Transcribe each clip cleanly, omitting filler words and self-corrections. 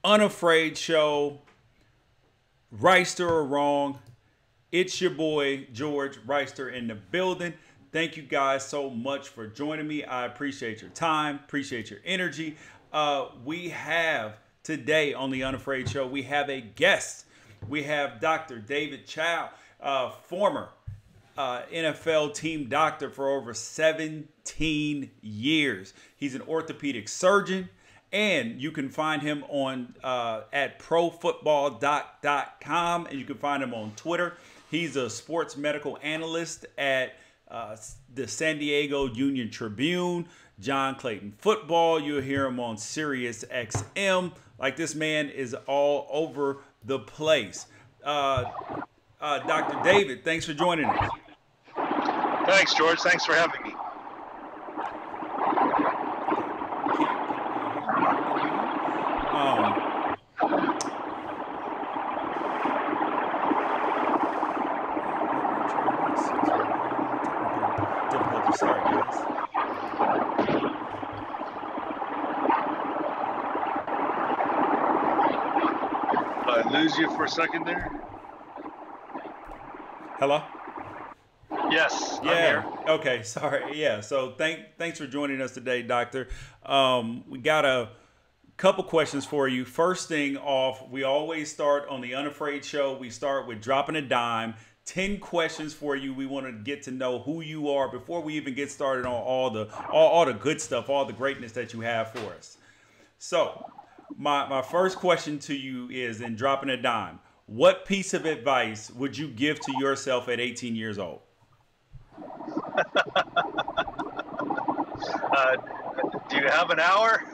Unafraid Show, Reister or Wrong. It's your boy, George Reister, in the building. Thank you guys so much for joining me. I appreciate your time, appreciate your energy. We have today on the Unafraid Show, we have a guest. We have Dr. David Chao, former NFL team doctor for over 17 years. He's an orthopedic surgeon, and you can find him on at profootballdoc.com, and you can find him on Twitter. He's a sports medical analyst at the San Diego Union Tribune, John Clayton Football. You'll hear him on Sirius XM. Like, this man is all over the place. Dr. David, thanks for joining us. Thanks, George. Thanks for having me. Sorry, guys. Did I lose you for a second there? Hello? Yes, yeah. I'm here. Okay, sorry. Yeah, so thanks for joining us today, Doctor. We got a couple questions for you. First thing off, we always start on the Unafraid Show. We start with dropping a dime. 10 questions for you. We want to get to know who you are before we even get started on all the good stuff, all the greatness that you have for us. So my first question to you is, in dropping a dime, what piece of advice would you give to yourself at 18 years old? Do you have an hour?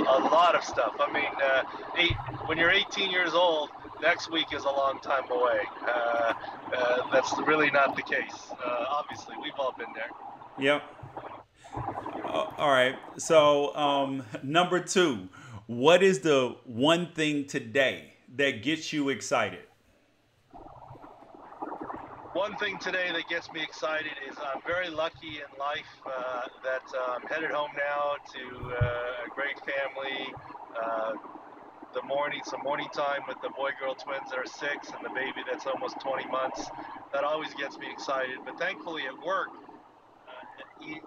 A lot of stuff. I mean, when you're 18 years old, next week is a long time away. That's really not the case. Obviously, we've all been there. Yep. All right. So, number two, what is the one thing today that gets you excited? One thing today that gets me excited is I'm very lucky in life that I'm headed home now to a great family. Some morning time with the boy-girl twins that are 6 and the baby that's almost 20 months. That always gets me excited. But thankfully at work,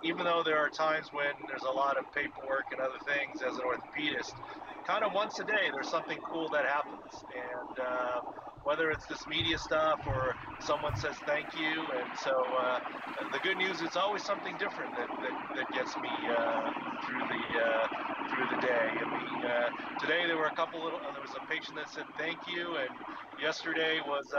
even though there are times when there's a lot of paperwork and other things as an orthopedist, kind of once a day there's something cool that happens. And whether it's this media stuff or someone says thank you. And so the good news, it's always something different that gets me through the day. I mean, today there were there was a patient that said thank you, and yesterday was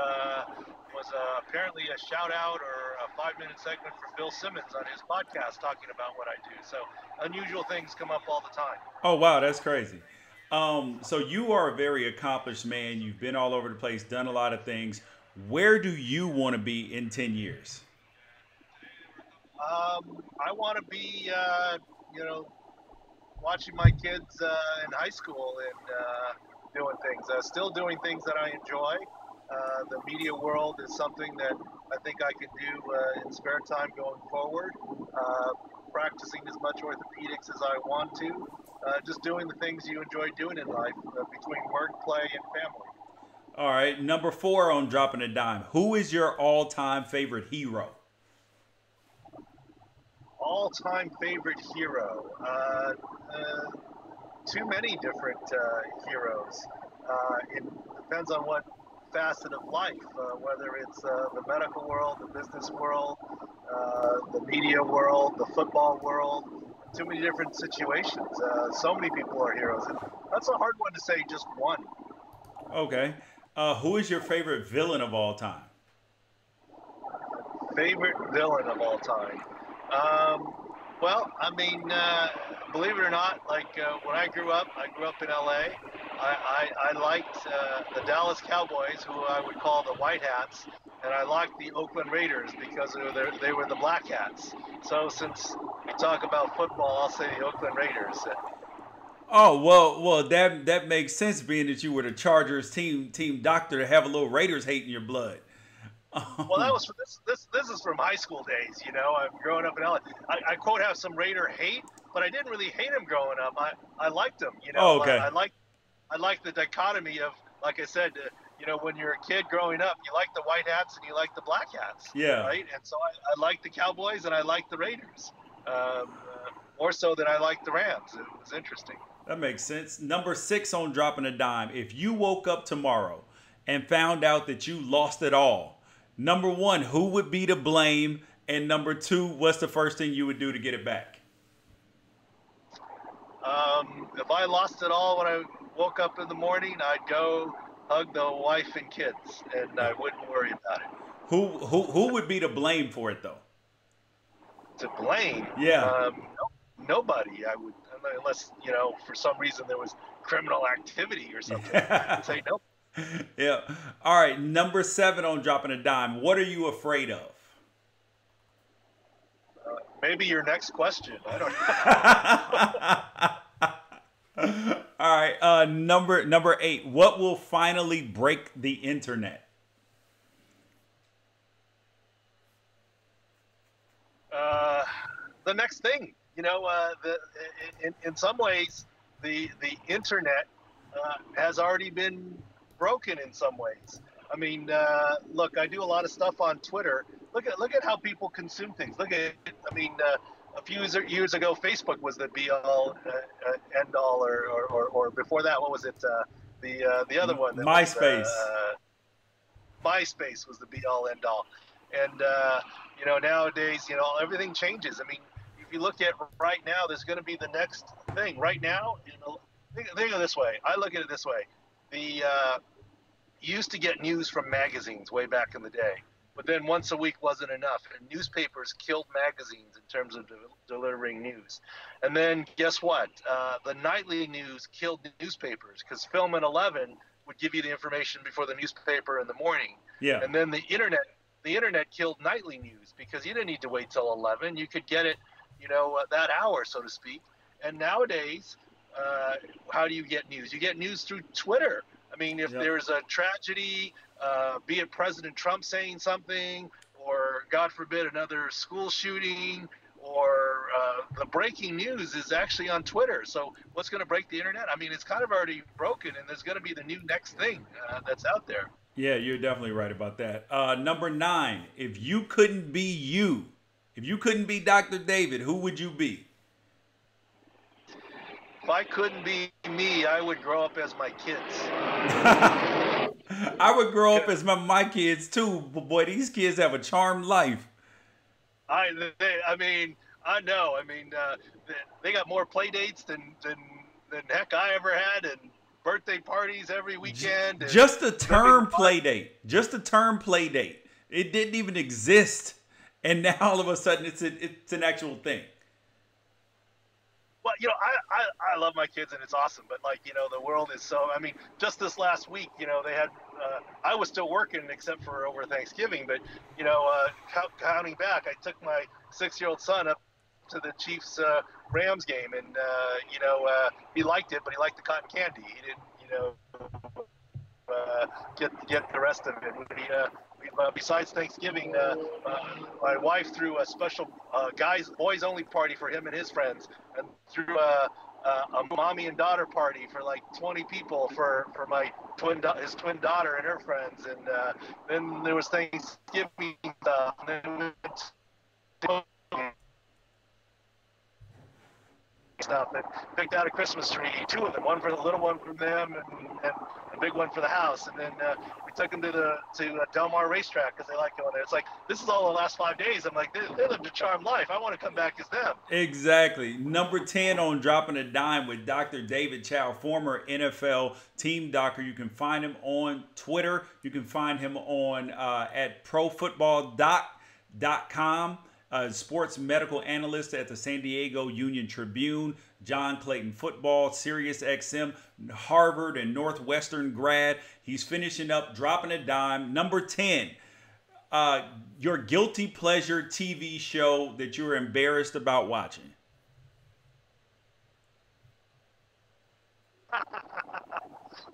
apparently a shout out or a 5-minute segment for Bill Simmons on his podcast talking about what I do. So unusual things come up all the time. Oh, wow, that's crazy. So you are a very accomplished man. You've been all over the place, done a lot of things. Where do you want to be in 10 years? I want to be, watching my kids in high school and doing things, still doing things that I enjoy. The media world is something that I think I can do in spare time going forward. Practicing as much orthopedics as I want to. Just doing the things you enjoy doing in life between work, play, and family. All right, number 4 on dropping a dime. Who is your all-time favorite hero? All-time favorite hero? Too many different heroes. It depends on what facet of life, whether it's the medical world, the business world, the media world, the football world. Too many different situations. So many people are heroes, and that's a hard one to say just one. Okay. Who is your favorite villain of all time? Favorite villain of all time? Well, I mean, believe it or not, like when I grew up in LA. I liked the Dallas Cowboys, who I would call the White Hats, and I liked the Oakland Raiders because they were the Black Hats. So since we talk about football, I'll say the Oakland Raiders. Oh, well, that makes sense, being that you were the Chargers team doctor, to have a little Raiders hate in your blood. Well, that was for this is from high school days. You know, I'm growing up in LA. I quote have some Raider hate, but I didn't really hate him growing up. I liked him. You Oh, know, okay. I like the dichotomy of, like I said, you know, when you're a kid growing up, you like the white hats and you like the black hats, Yeah, right? And so I like the Cowboys and I like the Raiders, more so than I like the Rams. It was interesting. that makes sense. Number 6 on dropping a dime. If you woke up tomorrow and found out that you lost it all, number 1, who would be to blame? And number 2, what's the first thing you would do to get it back? If I lost it all when I woke up in the morning, I'd go hug the wife and kids, and I wouldn't worry about it. Who would be to blame for it though? To blame, Yeah. nobody. I would, unless you know, for some reason there was criminal activity or something. Yeah. I'd say no. Yeah. All right. Number 7 on dropping a dime. What are you afraid of? Maybe your next question. I don't All right. Number 8. What will finally break the internet? know. The next thing, you know, in some ways, the internet has already been broken in some ways. I mean, look, I do a lot of stuff on Twitter. Look at how people consume things. Look at, I mean, a few years ago, Facebook was the be all end all, or before that, what was it? The other one that was MySpace. MySpace was the be all end all, and you know, nowadays, you know, everything changes. I mean, if you look at right now, there's going to be the next thing. Right now, you know, think of it this way. I look at it this way: the you used to get news from magazines way back in the day, but then once a week wasn't enough, and newspapers killed magazines in terms of delivering news. And then guess what? The nightly news killed newspapers because Film and 11 would give you the information before the newspaper in the morning. Yeah. And then the internet killed nightly news because you didn't need to wait till 11. You could get it, you know, that hour, so to speak. And nowadays, how do you get news? You get news through Twitter. I mean, if Yep. there's a tragedy, be it President Trump saying something, or God forbid another school shooting, or the breaking news is actually on Twitter. So what's going to break the internet? I mean, it's kind of already broken, and there's going to be the new next thing that's out there. Yeah, you're definitely right about that. Number 9. If you couldn't be you, if you couldn't be Dr. David, who would you be? If I couldn't be me, I would grow up as my kids. I would grow up as my kids too, but boy, these kids have a charmed life. I mean, I know. I mean, they got more play dates than heck I ever had, and birthday parties every weekend. And Just a term play date. Just a term play date. It didn't even exist, and now all of a sudden it's an actual thing. Well, you know, I love my kids and it's awesome, but like, you know, the world is so, I mean, just this last week, you know, they had, I was still working except for over Thanksgiving, but, you know, counting back, I took my 6-year-old son up to the Chiefs Rams game, and, you know, he liked it, but he liked the cotton candy. He didn't, you know, get the rest of it. Besides Thanksgiving, my wife threw a special boys only party for him and his friends, and threw a mommy and daughter party for like 20 people for my his twin daughter and her friends, and then there was Thanksgiving stuff, and then we went to stuff and picked out a Christmas tree, 2 of them, one for the little one from them, and a big one for the house. And then we took them to Del Mar racetrack because they like going there. It's like, this is all the last 5 days. I'm like, they lived a charmed life. I want to come back as them. Exactly. Number 10 on dropping a dime with Dr. David Chao, former NFL team doctor. You can find him on Twitter. You can find him on at profootballdoc.com. Sports medical analyst at the San Diego Union Tribune, John Clayton Football, Sirius XM, Harvard and Northwestern grad. He's finishing up dropping a dime. Number 10, your guilty pleasure TV show that you're embarrassed about watching.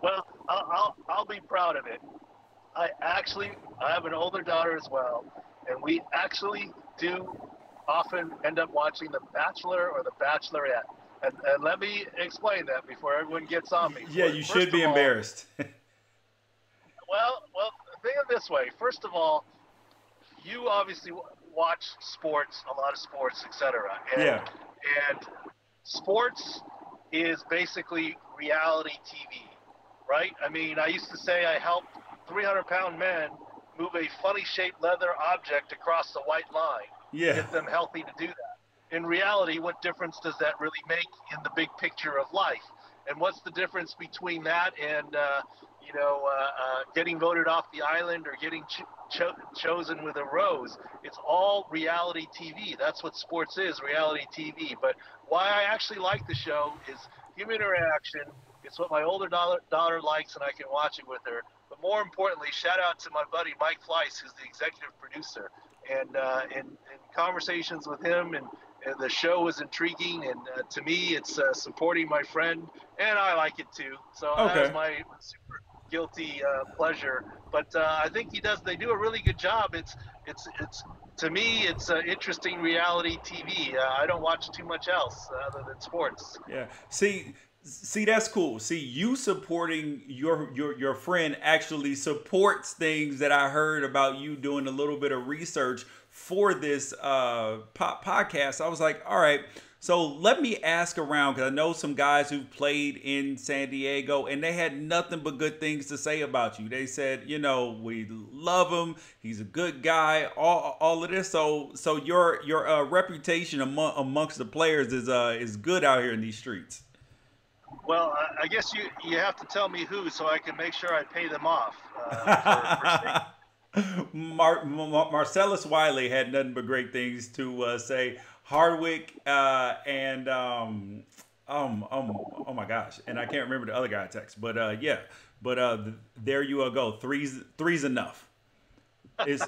Well, I'll be proud of it. I have an older daughter as well, and we actually do often end up watching The Bachelor or The Bachelorette. And let me explain that before everyone gets on me Yeah, for it. you should First be of all, embarrassed. think of it this way. First of all, you obviously watch sports, a lot of sports, etc. Yeah, And sports is basically reality TV, right? I mean, I used to say I helped 300-pound men move a funny-shaped leather object across the white line, yeah. get them healthy to do that. In reality, what difference does that really make in the big picture of life? And what's the difference between that and getting voted off the island or getting chosen with a rose? It's all reality TV. That's what sports is, reality TV. But why I actually like the show is human interaction. It's what my older daughter likes, and I can watch it with her. But more importantly, shout out to my buddy Mike Fleiss, who's the executive producer. And in conversations with him, and the show is intriguing. And to me, it's supporting my friend, and I like it too. So that was Okay. my super guilty pleasure. But I think they do a really good job. It's to me, it's interesting reality TV. I don't watch too much else other than sports. Yeah. See, that's cool. See, you supporting your friend actually supports things that I heard about you doing a little bit of research for this podcast. I was like, all right. So let me ask around because I know some guys who played in San Diego and they had nothing but good things to say about you. They said, we love him. He's a good guy. All of this. So your reputation amongst the players is good out here in these streets. Well, I guess you have to tell me who, so I can make sure I pay them off. Marcellus Wiley had nothing but great things to say. Hardwick and oh my gosh, and I can't remember the other guy text, but yeah, but there you go. Three's enough. Is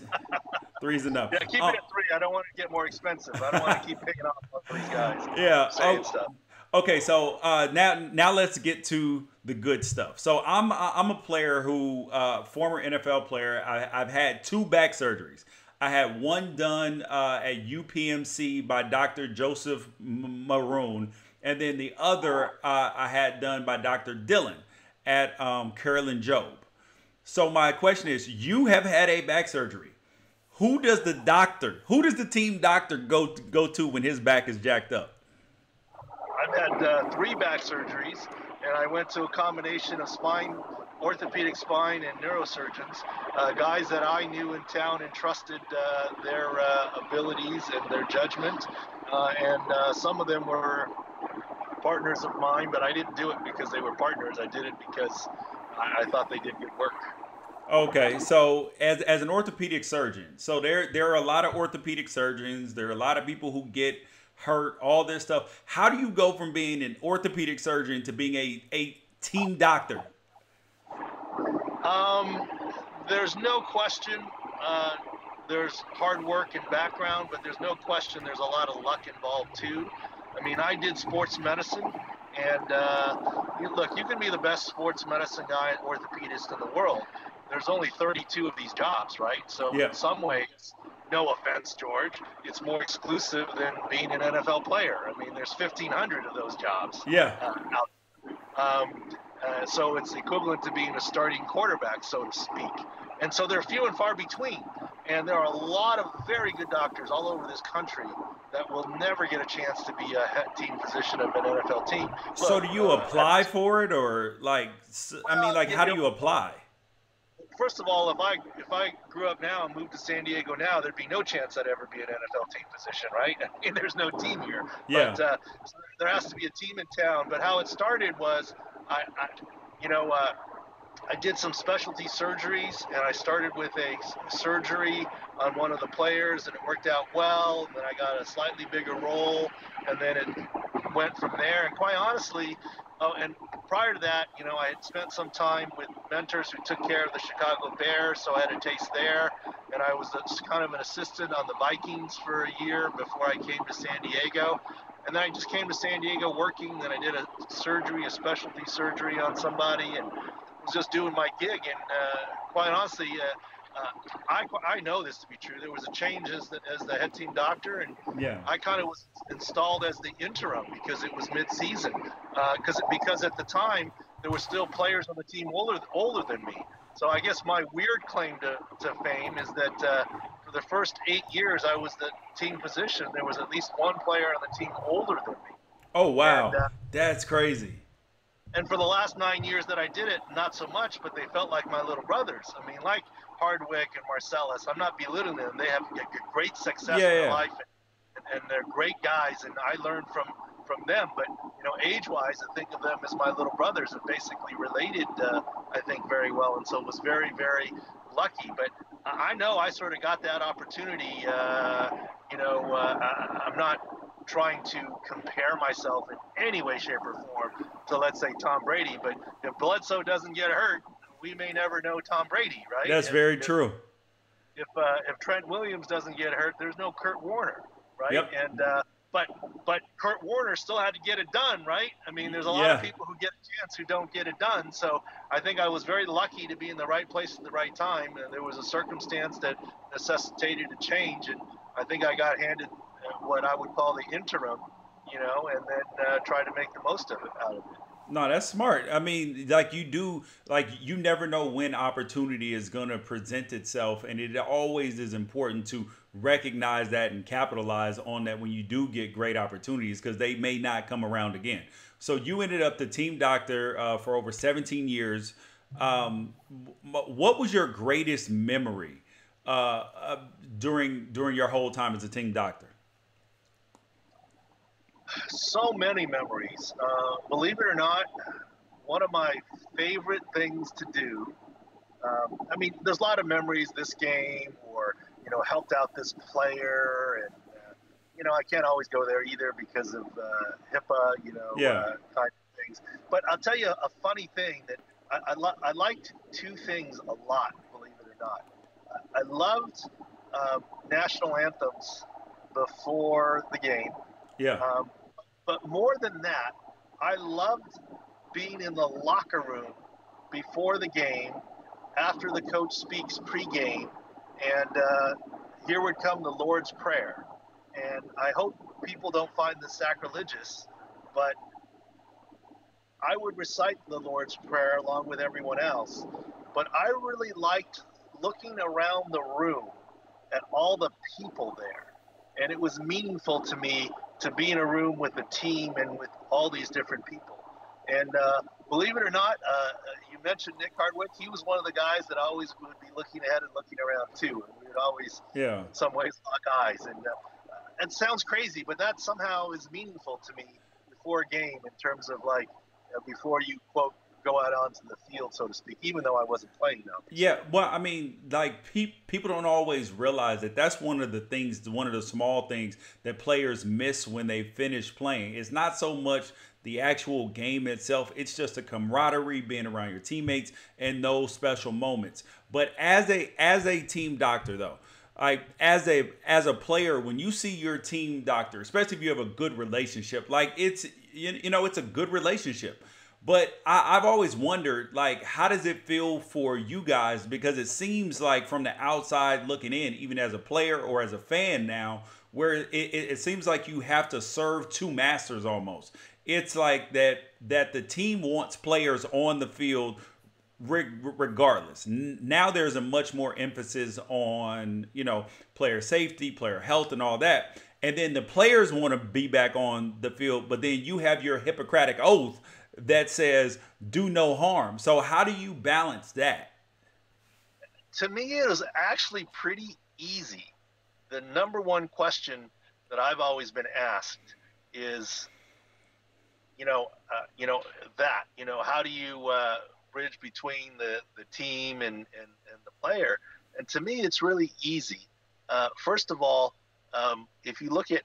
three's enough? Yeah, keep it at 3. I don't want to get more expensive. I don't want to keep picking off on these guys. Yeah. Saying stuff. Okay, so now let's get to the good stuff. So I'm a player who former NFL player. I've had 2 back surgeries. I had one done at UPMC by Dr. Joseph Maroon, and then the other I had done by Dr. Dillon at Carolyn Job. So my question is, you have had a back surgery. Who does the team doctor go to when his back is jacked up? I've had 3 back surgeries, and I went to a combination of orthopedic spine and neurosurgeons, guys that I knew in town and trusted their abilities and their judgment. And some of them were partners of mine, but I didn't do it because they were partners. I did it because I thought they did good work. Okay, so as an orthopedic surgeon, so there are a lot of orthopedic surgeons. There are a lot of people who get hurt, all this stuff. How do you go from being an orthopedic surgeon to being a team doctor? There's no question. There's hard work and background, but there's no question there's a lot of luck involved too. I mean, I did sports medicine, and look, you can be the best sports medicine guy and orthopedist in the world. There's only 32 of these jobs, right? So Yeah. In some ways, no offense, George, it's more exclusive than being an NFL player. I mean, there's 1,500 of those jobs. Yeah. So it's equivalent to being a starting quarterback, so to speak. And so they're few and far between. And there are a lot of very good doctors all over this country that will never get a chance to be a head team physician of an NFL team. So do you apply for it, or how do you apply? First of all, if I grew up now and moved to San Diego now, there'd be no chance I'd ever be an NFL team physician, right? I mean, there's no team here. Yeah. But there has to be a team in town. But how it started was, I did some specialty surgeries, and I started with a surgery on one of the players, and it worked out well. And then I got a slightly bigger role, and then it went from there. And quite honestly, and prior to that, I had spent some time with mentors who took care of the Chicago Bears, so I had a taste there. And I was kind of an assistant on the Vikings for a year before I came to San Diego. And then I just came to San Diego working. Then I did a specialty surgery on somebody, and was just doing my gig, and quite honestly, I know this to be true. There was a change as the head team doctor, and Yeah. I kind of was installed as the interim because it was mid-season. Because at the time there were still players on the team older than me. So I guess my weird claim to fame is that for the first 8 years I was the team physician, there was at least one player on the team older than me. Oh And wow, that's crazy. and for the last 9 years that I did it, not so much, but they felt like my little brothers. I mean, like Hardwick and Marcellus, I'm not belittling them. They have great success Yeah, in their yeah. life, and they're great guys, and I learned from them. But age-wise, I think of them as my little brothers, and basically related, I think, very well, and so was very, very lucky. But I know I sort of got that opportunity. I'm not trying to compare myself in any way, shape, or form to, let's say, Tom Brady. But if Bledsoe doesn't get hurt, we may never know Tom Brady, right? That's very true. If Trent Williams doesn't get hurt, there's no Kurt Warner, right? Yep. And but Kurt Warner still had to get it done, right? I mean, there's a lot of Yeah. people who get a chance who don't get it done. So I think I was very lucky to be in the right place at the right time. And there was a circumstance that necessitated a change, and I think I got handed what I would call the interim, and then try to make the most of it out of it. No, that's smart. I mean, like you never know when opportunity is going to present itself. And it always is important to recognize that and capitalize on that when you do get great opportunities, because they may not come around again. So you ended up the team doctor for over 17 years. What was your greatest memory during your whole time as a team doctor? So many memories. Believe it or not, one of my favorite things to do. I mean, there's a lot of memories. This game, or helped out this player, and I can't always go there either because of HIPAA, Yeah. kind of things. But I'll tell you a funny thing that I liked two things a lot. Believe it or not, I loved national anthems before the game. Yeah. Um, but more than that, I loved being in the locker room before the game, after the coach speaks pregame, and here would come the Lord's Prayer. And I hope people don't find this sacrilegious, but I would recite the Lord's Prayer along with everyone else. But I really liked looking around the room at all the people there. And it was meaningful to me to be in a room with a team and with all these different people. And believe it or not, you mentioned Nick Hardwick. He was one of the guys that always would be looking ahead and looking around too. And we would always, Yeah. in some ways, lock eyes. And it sounds crazy, but that somehow is meaningful to me before a game, in terms of like before you quote go out onto the field, so to speak, even though I wasn't playing now. Yeah, well, I mean, like people don't always realize that that's one of the things, one of the small things that players miss when they finish playing. It's not so much the actual game itself; it's just the camaraderie, being around your teammates, and those special moments. But as a team doctor, though, like as a player, when you see your team doctor, especially if you have a good relationship, like it's it's a good relationship. But I've always wondered, like, how does it feel for you guys? Because it seems like from the outside looking in, even as a player or as a fan now, where it seems like you have to serve two masters almost. It's like that the team wants players on the field regardless. Now there's a much more emphasis on, player safety, player health, and all that. And then the players want to be back on the field, but then you have your Hippocratic oath that says do no harm. So how do you balance that? To me, it was actually pretty easy. The number one question that I've always been asked is, how do you bridge between the team and the player? And to me, it's really easy. First of all, if you look at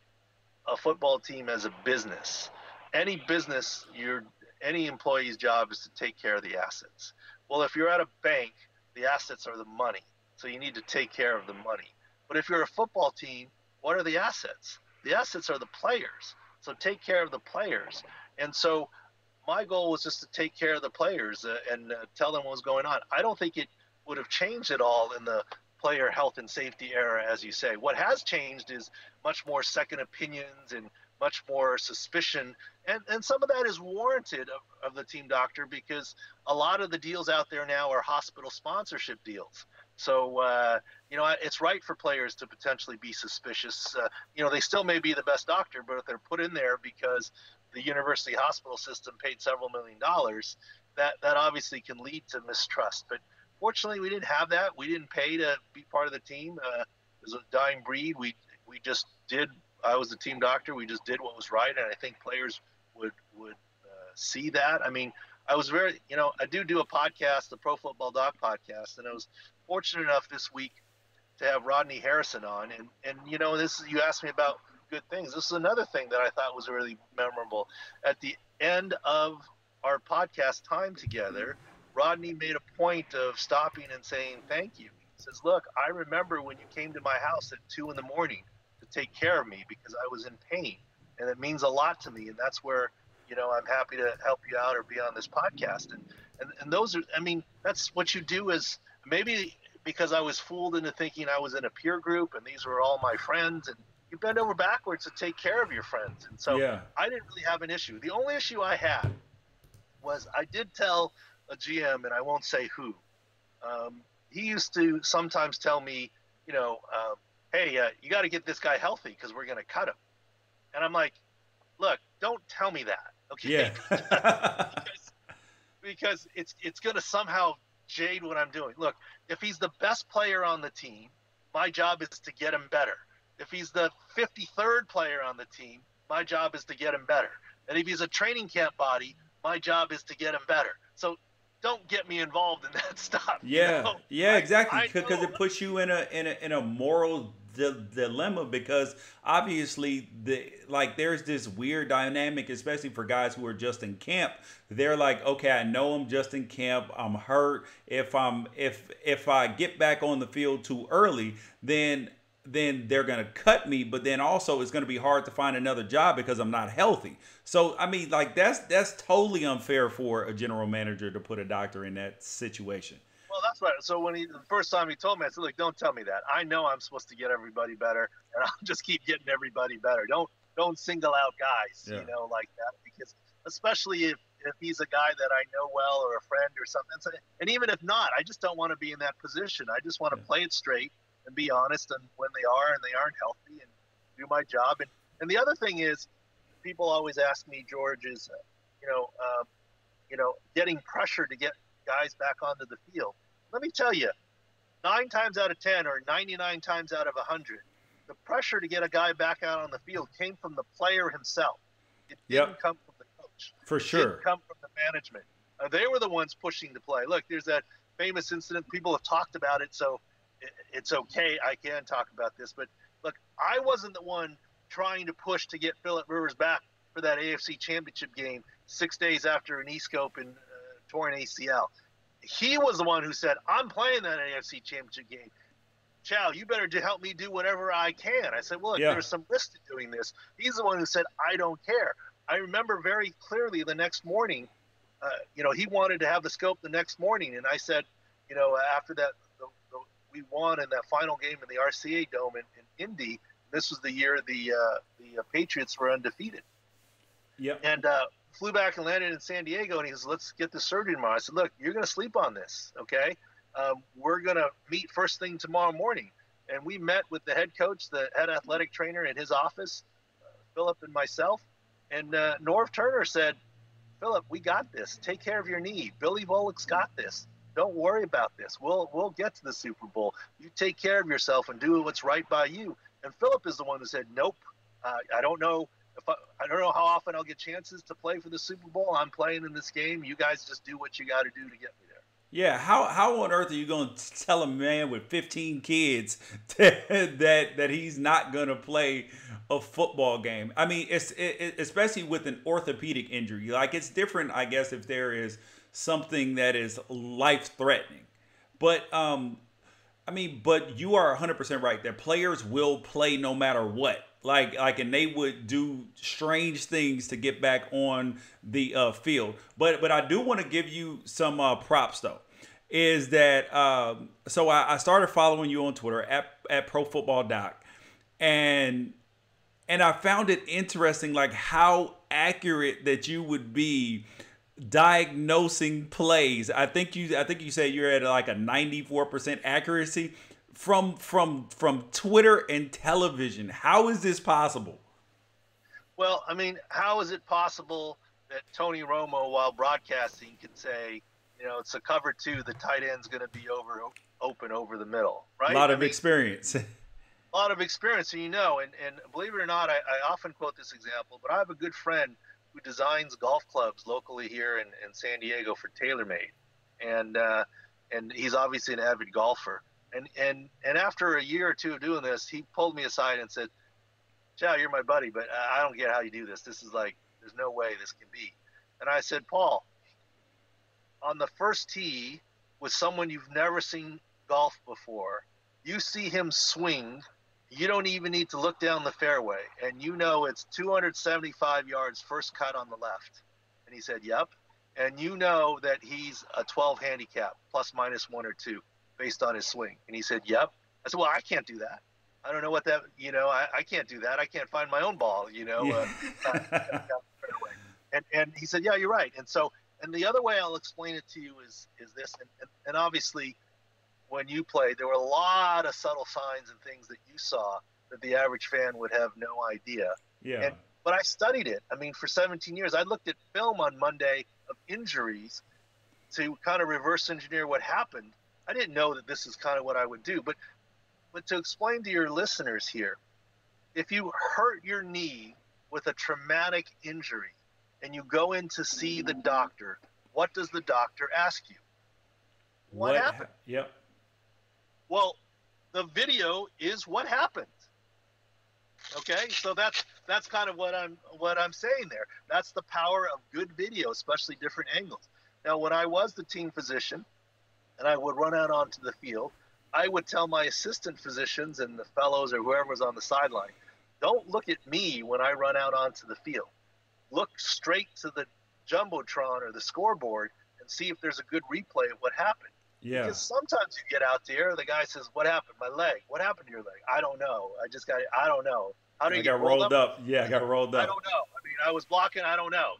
a football team as a business, any business, any employee's job is to take care of the assets. Well, if you're at a bank, the assets are the money. So you need to take care of the money. But if you're a football team, what are the assets? The assets are the players. So take care of the players. And so my goal was just to take care of the players and tell them what was going on. I don't think it would have changed at all in the player health and safety era, as you say. What has changed is much more second opinions and much more suspicion. And some of that is warranted of the team doctor, because a lot of the deals out there now are hospital sponsorship deals. So, it's right for players to potentially be suspicious. They still may be the best doctor, but if they're put in there because the university hospital system paid several $1,000,000, that obviously can lead to mistrust. But fortunately, we didn't have that. We didn't pay to be part of the team. It was a dying breed. We just did. I was the team doctor. We just did what was right, and I think players would see that. I mean, I was very, I do a podcast, the Pro Football Doc podcast, and I was fortunate enough this week to have Rodney Harrison on, and this, you asked me about good things. This is another thing that I thought was really memorable. At the end of our podcast time together, Rodney made a point of stopping and saying thank you. He says, "Look, I remember when you came to my house at 2 in the morning to take care of me because I was in pain, and it means a lot to me, and that's where I'm happy to help you out or be on this podcast." And those are, I mean, that's what you do. Is maybe because I was fooled into thinking I was in a peer group and these were all my friends, and you bend over backwards to take care of your friends. And so Yeah. I didn't really have an issue. The only issue I had was I did tell a GM, and I won't say who. He used to sometimes tell me, hey, you got to get this guy healthy because we're going to cut him. And I'm like, look, don't tell me that, okay? Yeah. because it's going to somehow jade what I'm doing. Look, if he's the best player on the team, my job is to get him better. If he's the 53rd player on the team, my job is to get him better. And if he's a training camp body, my job is to get him better. So don't get me involved in that stuff. Yeah, yeah, exactly. I Because know. it puts you in a moral dilemma. Because obviously, there's this weird dynamic, especially for guys who are just in camp. They're like, okay, I know I'm just in camp. I'm hurt. If I get back on the field too early, then they're gonna cut me. But then also it's gonna be hard to find another job because I'm not healthy. So I mean, that's totally unfair for a general manager to put a doctor in that situation. Well, that's right. So when the first time he told me, I said, look, don't tell me that. I know I'm supposed to get everybody better, and I'll just keep getting everybody better. Don't single out guys, Yeah. like that, because especially if he's a guy that I know well or a friend or something. And even if not, I just don't want to be in that position. I just want to play it straight and be honest, and when they are and they aren't healthy, and do my job. And the other thing is, people always ask me, George, is getting pressure to get guys back onto the field. Let me tell you, 9 times out of 10 or 99 times out of 100, the pressure to get a guy back out on the field came from the player himself. It didn't come from the coach. For sure. It didn't come from the management. They were the ones pushing the play. Look, there's that famous incident. People have talked about it, so it's okay. I can talk about this. But look, I wasn't the one trying to push to get Phillip Rivers back for that AFC Championship game 6 days after an E-scope and torn ACL. He was the one who said, I'm playing that AFC Championship game. Chao, you better help me do whatever I can. I said, well, look, there's some risk to doing this. He's the one who said, I don't care. I remember very clearly the next morning, he wanted to have the scope the next morning. And I said, after that, we won in that final game in the RCA Dome in Indy. This was the year the Patriots were undefeated. Yep. And flew back and landed in San Diego, and he goes, let's get the surgery tomorrow. I said, look, you're going to sleep on this, okay? We're going to meet first thing tomorrow morning. And we met with the head coach, the head athletic trainer in his office, Philip and myself. And Norv Turner said, Philip, we got this. Take care of your knee. Billy Volek's got this. Don't worry about this. We'll get to the Super Bowl. You take care of yourself and do what's right by you. And Philip is the one who said, nope, I don't know. I don't know how often I'll get chances to play for the Super Bowl. I'm playing in this game. You guys just do what you got to do to get me there. Yeah, how on earth are you going to tell a man with 15 kids that he's not going to play a football game? I mean, it's especially with an orthopedic injury. Like, it's different, I guess, if there is something that is life-threatening. But I mean, but you are 100% right. That players will play no matter what. And they would do strange things to get back on the field. But I do want to give you some props though. Is that so? I started following you on Twitter at Pro Football Doc, and I found it interesting, like how accurate that you would be diagnosing plays. I think you said you're at like a 94% accuracy from Twitter and television. How is this possible? Well, I mean, how is it possible that Tony Romo, while broadcasting, can say, it's a cover two, the tight end's going to be open over the middle, right? A lot of experience. A lot of experience, and believe it or not, I often quote this example, but I have a good friend who designs golf clubs locally here in San Diego for TaylorMade, and he's obviously an avid golfer. And after a year or two of doing this, he pulled me aside and said, "Chao, you're my buddy, but I don't get how you do this. This is like, there's no way this can be." And I said, "Paul, on the first tee with someone you've never seen golf before, you see him swing. You don't even need to look down the fairway, and it's 275 yards first cut on the left." And he said, "Yep." "And you know that he's a 12 handicap, plus minus 1 or 2, based on his swing." And he said, "Yep." I said, "Well, I can't do that. I don't know what that, I can't do that. I can't find my own ball, Yeah. And he said, "Yeah, you're right." And the other way I'll explain it to you is this, and obviously, when you played, there were a lot of subtle signs and things that you saw that the average fan would have no idea. Yeah. But I studied it. I mean, for 17 years, I looked at film on Monday of injuries to kind of reverse engineer what happened. I didn't know that this is kind of what I would do. But to explain to your listeners here, if you hurt your knee with a traumatic injury and you go in to see the doctor, what does the doctor ask you? What happened? Yep. Well, the video is what happened. Okay, so that's kind of what I'm saying there. That's the power of good video, especially different angles. Now, when I was the team physician and I would run out onto the field, I would tell my assistant physicians and the fellows or whoever was on the sideline, don't look at me when I run out onto the field. Look straight to the Jumbotron or the scoreboard and see if there's a good replay of what happened. Yeah. Because sometimes you get out there, the guy says, "What happened? My leg. What happened to your leg?" "I don't know. I don't know." "How did you get rolled up?" Yeah, I got rolled up. "I don't know. I mean, I was blocking. I don't know."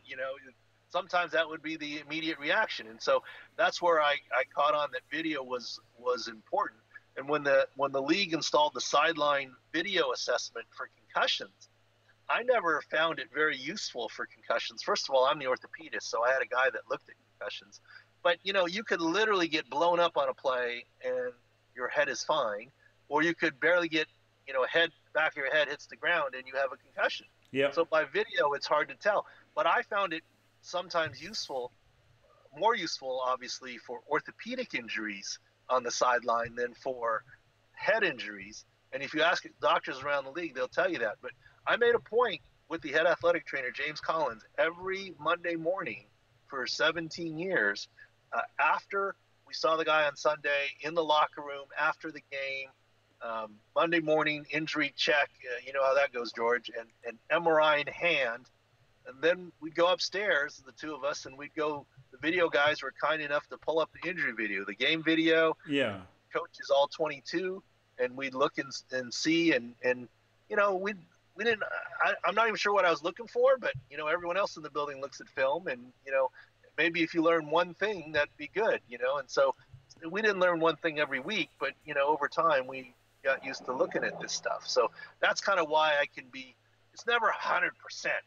Sometimes that would be the immediate reaction. And so that's where I caught on that video was important. And when the league installed the sideline video assessment for concussions, I never found it very useful for concussions. First of all, I'm the orthopedist, so I had a guy that looked at concussions. But, you could literally get blown up on a play and your head is fine, or you could barely get, back of your head hits the ground and you have a concussion. Yeah. So by video, it's hard to tell. But I found it sometimes more useful, obviously, for orthopedic injuries on the sideline than for head injuries. And if you ask doctors around the league, they'll tell you that. But I made a point with the head athletic trainer, James Collins, every Monday morning for 17 years, after we saw the guy on Sunday, in the locker room, after the game, Monday morning injury check, you know how that goes, George, and MRI in hand. And then we'd go upstairs, the two of us, and we'd go, the video guys were kind enough to pull up the injury video, the game video. Yeah. Coaches all 22, and we'd look and see, and we didn't, I'm not even sure what I was looking for, but, everyone else in the building looks at film, and, maybe if you learn one thing, that'd be good, and so we didn't learn one thing every week, but, over time we got used to looking at this stuff. So that's kind of why I can be, it's never 100%,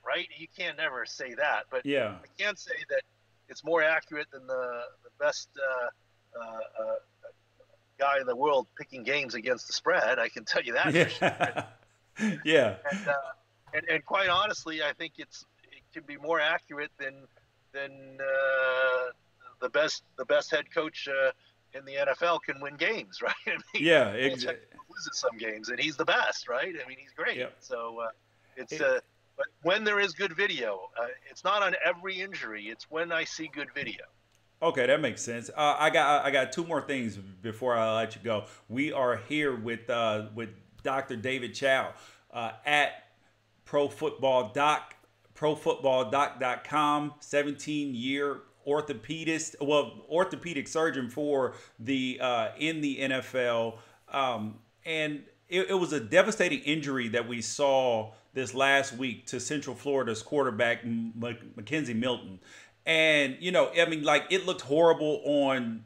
right? You can't never say that, but yeah, I can say that it's more accurate than the best guy in the world picking games against the spread. I can tell you that. Yeah. For sure. Yeah. And quite honestly, I think it can be more accurate than the best head coach in the NFL can win games, right? I mean, yeah, exactly. Loses some games, and he's the best, right? I mean, he's great. Yep. So but when there is good video, it's not on every injury. It's when I see good video. Okay, that makes sense. I got two more things before I let you go. We are here with Dr. David Chao at Pro Football Doc, profootballdoc.com, 17-year orthopedist, orthopedic surgeon for the in the NFL. And it was a devastating injury that we saw this last week to Central Florida's quarterback Mackenzie Milton. And I mean, like it looked horrible on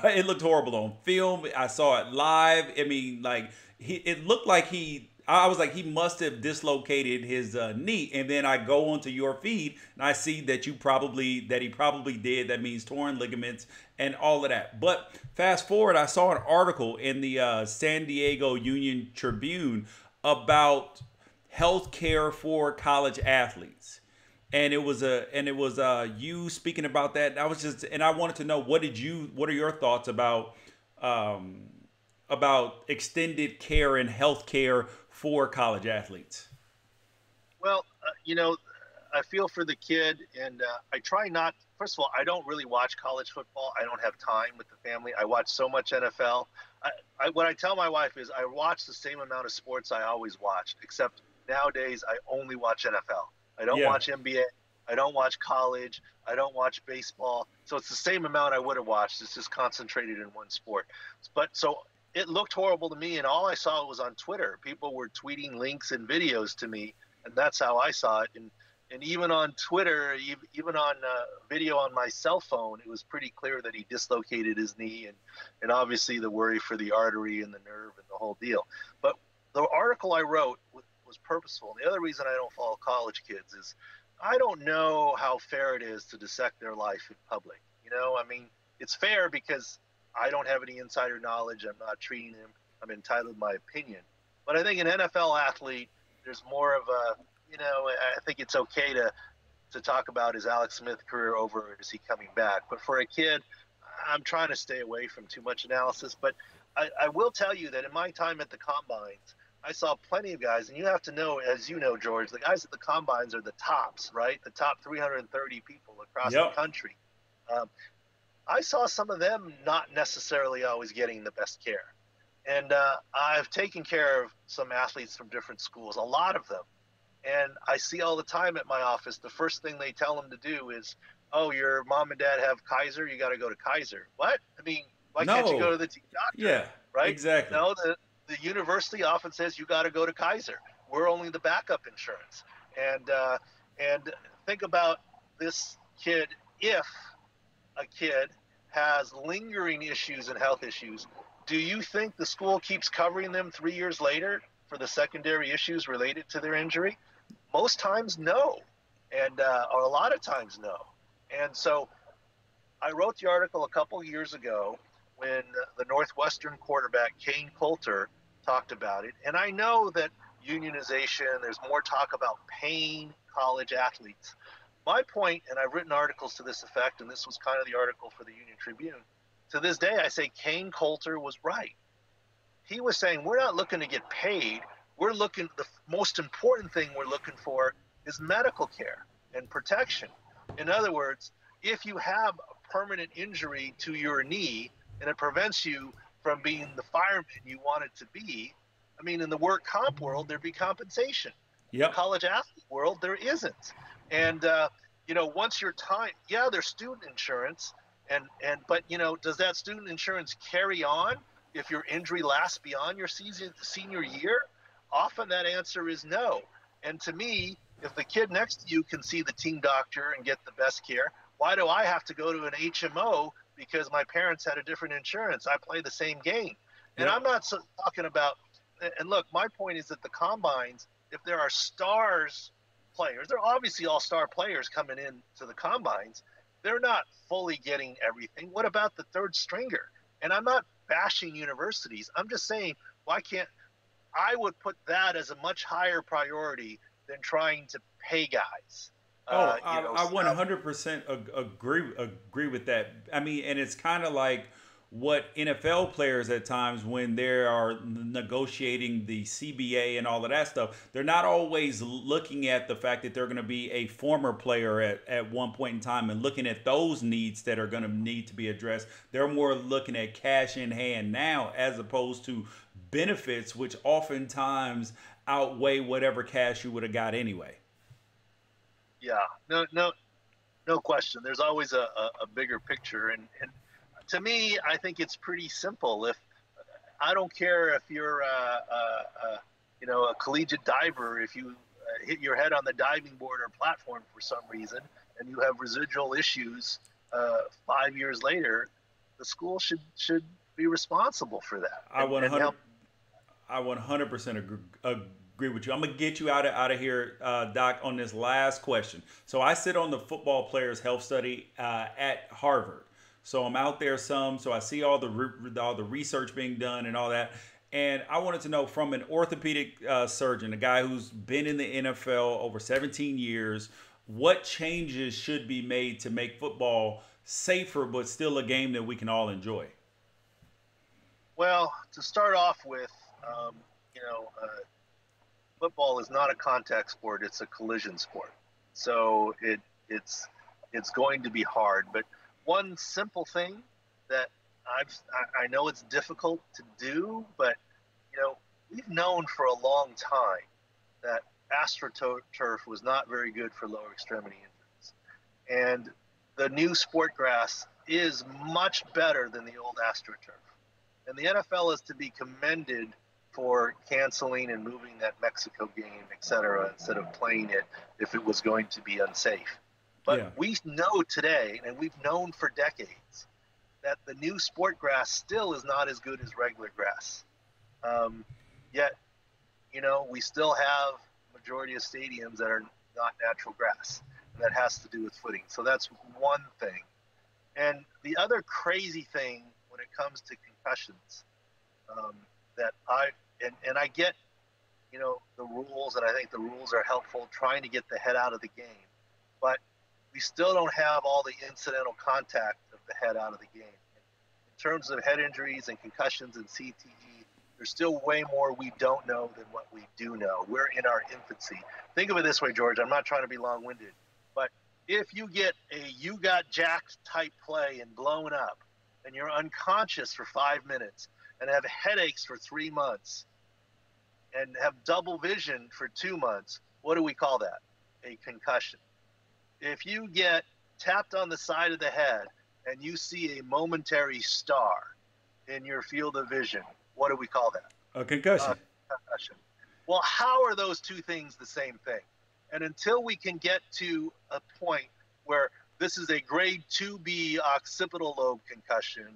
it looked horrible on film. I saw it live. I mean, like it looked like I was like, he must have dislocated his knee. And then I go onto your feed and I see that he probably did. That means torn ligaments and all of that. But fast forward, I saw an article in the San Diego Union Tribune about health care for college athletes. And it was you speaking about that. And I wanted to know, what are your thoughts um, about extended care and health care for college athletes? Well, I feel for the kid, and I try not. First of all, I don't really watch college football. I don't have time with the family. I watch so much NFL. What I tell my wife is I watch the same amount of sports I always watched, except nowadays I only watch NFL. I don't Yeah. watch NBA. I don't watch college. I don't watch baseball. So it's the same amount I would have watched. It's just concentrated in one sport. But so it looked horrible to me, and all I saw was on Twitter. People were tweeting links and videos to me, and that's how I saw it. And even on Twitter, even on video on my cell phone, it was pretty clear that he dislocated his knee, and obviously the worry for the artery and the nerve and the whole deal. But the article I wrote was purposeful. And the other reason I don't follow college kids is I don't know how fair it is to dissect their life in public. I mean, it's fair because I don't have any insider knowledge. I'm not treating him. I'm entitled to my opinion. But I think an NFL athlete, there's more of a, I think it's okay to talk about his Alex Smith career over, is he coming back? But for a kid, I'm trying to stay away from too much analysis. But I will tell you that in my time at the combines, I saw plenty of guys, and you have to know, as you know, George, the guys at the combines are the tops, right? The top 330 people across the Yep. country. Um, I saw some of them not necessarily always getting the best care. And I've taken care of some athletes from different schools, a lot of them. And I see all the time at my office, the first thing they tell them to do is, oh, your mom and dad have Kaiser, you got to go to Kaiser. What? I mean, why can't you go No. to the team doctor? Yeah. Right? Exactly. No, the university often says you got to go to Kaiser. We're only the backup insurance. And think about this kid. If a kid has lingering issues and health issues, do you think the school keeps covering them 3 years later for the secondary issues related to their injury? Most times, no, and or a lot of times, no. And so I wrote the article a couple years ago when the Northwestern quarterback Kane Coulter talked about it, and I know that unionization, there's more talk about paying college athletes. My point, and I've written articles to this effect, and this was kind of the article for the Union Tribune. To this day, I say Kane Coulter was right. He was saying we're not looking to get paid. The most important thing we're looking for is medical care and protection. In other words, if you have a permanent injury to your knee and it prevents you from being the fireman you want it to be, I mean, in the work comp world, there'd be compensation. In the Yep. college athlete world, there isn't. And once your time, yeah, there's student insurance, but does that student insurance carry on if your injury lasts beyond your senior year? Often that answer is no. And to me, if the kid next to you can see the team doctor and get the best care, why do I have to go to an HMO because my parents had a different insurance? I play the same game. And Yep. I'm not talking about, and look, my point is that the combines, if there are stars players, they're obviously all star players coming in to the combines, they're not fully getting everything. What about the third stringer? And I'm not bashing universities. I'm just saying, why can't I would put that as a much higher priority than trying to pay guys. Oh, You know, I 100% agree with that. I mean, and it's kind of like what NFL players at times, when they are negotiating the CBA and all of that stuff, they're not always looking at the fact that they're going to be a former player at one point in time and looking at those needs that are going to need to be addressed. They're more looking at cash in hand now, as opposed to benefits, which oftentimes outweigh whatever cash you would have got anyway. Yeah, no question. There's always a bigger picture, and to me, I think it's pretty simple. If I don't care if you're a collegiate diver, if you hit your head on the diving board or platform for some reason, and you have residual issues 5 years later, the school should be responsible for that. And help. I 100% agree with you. I'm gonna get you out of here, Doc, on this last question. So I sit on the football players' health study at Harvard. So I'm out there some. So I see all the research being done and all that. And I wanted to know, from an orthopedic surgeon, a guy who's been in the NFL over 17 years, what changes should be made to make football safer but still a game that we can all enjoy? Well, to start off with, football is not a contact sport; it's a collision sport. So it's going to be hard. But one simple thing that I know it's difficult to do, but we've known for a long time that AstroTurf was not very good for lower extremity injuries, and the new sport grass is much better than the old AstroTurf. And the NFL is to be commended for canceling and moving that Mexico game, et cetera, instead of playing it if it was going to be unsafe. But we know today, and we've known for decades, that the new sport grass still is not as good as regular grass. Yet, we still have majority of stadiums that are not natural grass, and that has to do with footing. So that's one thing. And the other crazy thing when it comes to concussions, that I get, the rules, and I think the rules are helpful trying to get the head out of the game, but we still don't have all the incidental contact of the head out of the game. In terms of head injuries and concussions and CTE, there's still way more we don't know than what we do know. We're in our infancy. Think of it this way, George. I'm not trying to be long-winded, but if you get a you got jacked type play and blown up, and you're unconscious for 5 minutes, and have headaches for 3 months, and have double vision for 2 months, what do we call that? A concussion. If you get tapped on the side of the head and you see a momentary star in your field of vision, what do we call that? A concussion. Concussion. Well, how are those two things the same thing? And until we can get to a point where this is a grade 2B occipital lobe concussion,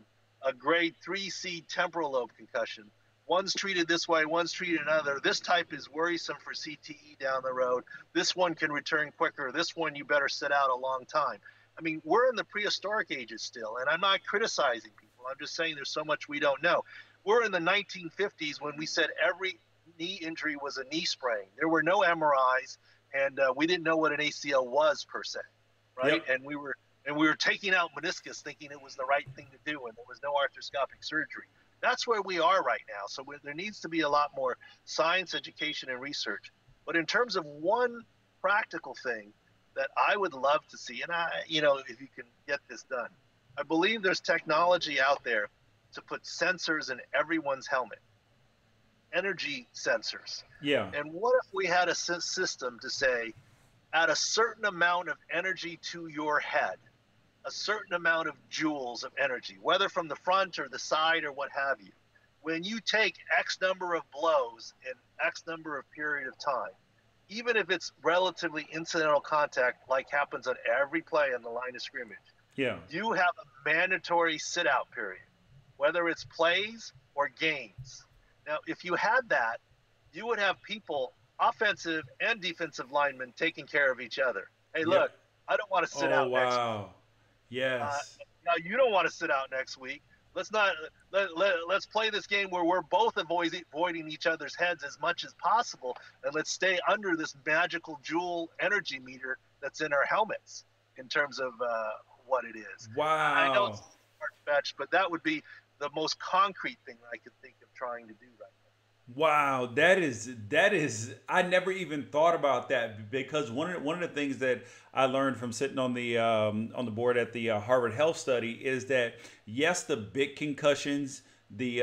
a grade 3C temporal lobe concussion, one's treated this way, one's treated another. This type is worrisome for CTE down the road. This one can return quicker. This one you better sit out a long time. I mean, we're in the prehistoric ages still, and I'm not criticizing people. I'm just saying there's so much we don't know. We're in the 1950s when we said every knee injury was a knee sprain. There were no MRIs, and we didn't know what an ACL was per se, right? Yep. And we were taking out meniscus thinking it was the right thing to do, and there was no arthroscopic surgery. That's where we are right now. So there needs to be a lot more science, education, and research. But in terms of one practical thing that I would love to see, and if you can get this done, I believe there's technology out there to put sensors in everyone's helmet, energy sensors. Yeah. And what if we had a system to say, at a certain amount of energy to your head, a certain amount of joules of energy, whether from the front or the side or what have you, when you take X number of blows in X number of period of time, even if it's relatively incidental contact, like happens on every play on the line of scrimmage, you have a mandatory sit-out period, whether it's plays or games. Now, if you had that, you would have people, offensive and defensive linemen, taking care of each other. Hey, look, I don't want to sit out next week. Yes. Now you don't want to sit out next week. Let's play this game where we're both avoiding each other's heads as much as possible, and let's stay under this magical joule energy meter that's in our helmets in terms of what it is. Wow. I know it's far-fetched, but that would be the most concrete thing I could think of trying to do right now. Wow, that is I never even thought about that, because one of the things that I learned from sitting on the board at the Harvard Health Study is that, yes, the big concussions, the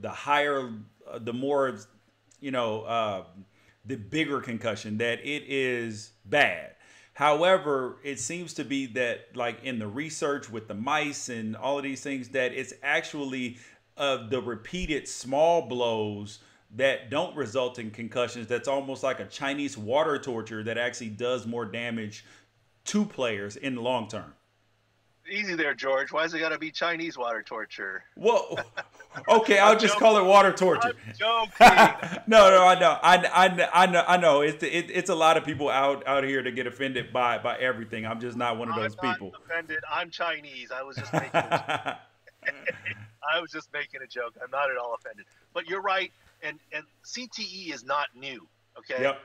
higher, the more, you know, the bigger concussion, that it is bad. However, it seems to be that, like in the research with the mice and all of these things, that it's actually the repeated small blows that don't result in concussions. That's almost like a Chinese water torture that actually does more damage to players in the long term. Easy there, George. Why is it got to be Chinese water torture? Well, okay, I'll just call it water torture. I'm joking. No, I know, I know. It's a lot of people out here to get offended by everything. I'm just not one of those people. I'm not offended. I'm Chinese. I was just making a I was just making a joke. I'm not at all offended. But you're right, and CTE is not new. Okay. Yep.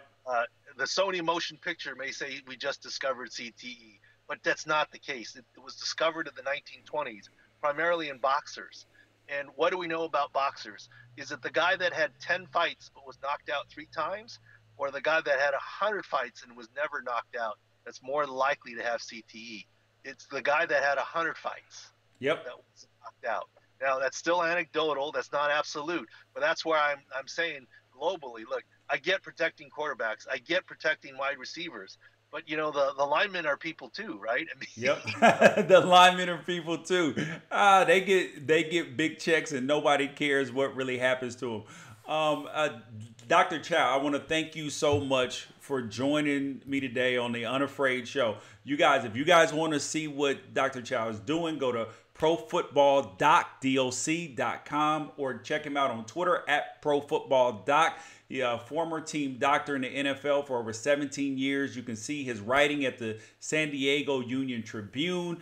The Sony motion picture may say we just discovered CTE, but that's not the case. It was discovered in the 1920s, primarily in boxers. And what do we know about boxers? Is it the guy that had 10 fights but was knocked out 3 times, or the guy that had 100 fights and was never knocked out that's more likely to have CTE? It's the guy that had 100 fights. Yep. That was knocked out. Now, that's still anecdotal. That's not absolute. But that's where I'm saying globally, look, I get protecting quarterbacks. I get protecting wide receivers. But, you know, the linemen are people too, right? I mean, yep. The linemen are people too. They get big checks and nobody cares what really happens to them. Dr. Chao, I want to thank you so much for joining me today on the Unafraid Show. You guys, if you guys want to see what Dr. Chao is doing, go to profootballdoc.com or check him out on Twitter at profootballdoc. Former team doctor in the NFL for over 17 years. You can see his writing at the San Diego Union Tribune.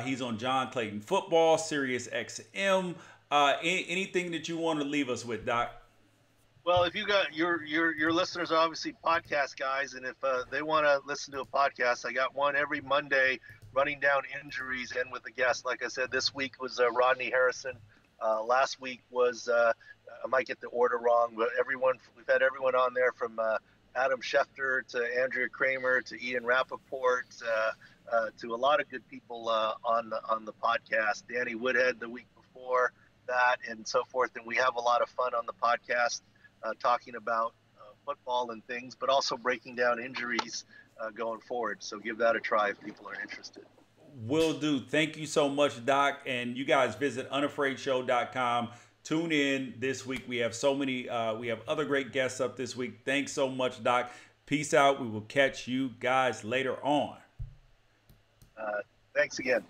He's on John Clayton Football, Sirius XM. Anything that you want to leave us with, Doc? Well, if you got your listeners are obviously podcast guys, and if they want to listen to a podcast, I got one every Monday running down injuries and with a guest. Like I said, this week was Rodney Harrison. Last week was I might get the order wrong, but we've had everyone on there from Adam Schefter to Andrea Kramer to Ian Rappaport to a lot of good people on the podcast. Danny Woodhead the week before that, and so forth. And we have a lot of fun on the podcast talking about football and things, but also breaking down injuries going forward. So give that a try if people are interested. Will do. Thank you so much, Doc. And you guys visit unafraidshow.com. Tune in this week. We have so many, we have other great guests up this week. Thanks so much, Doc. Peace out. We will catch you guys later on. Thanks again.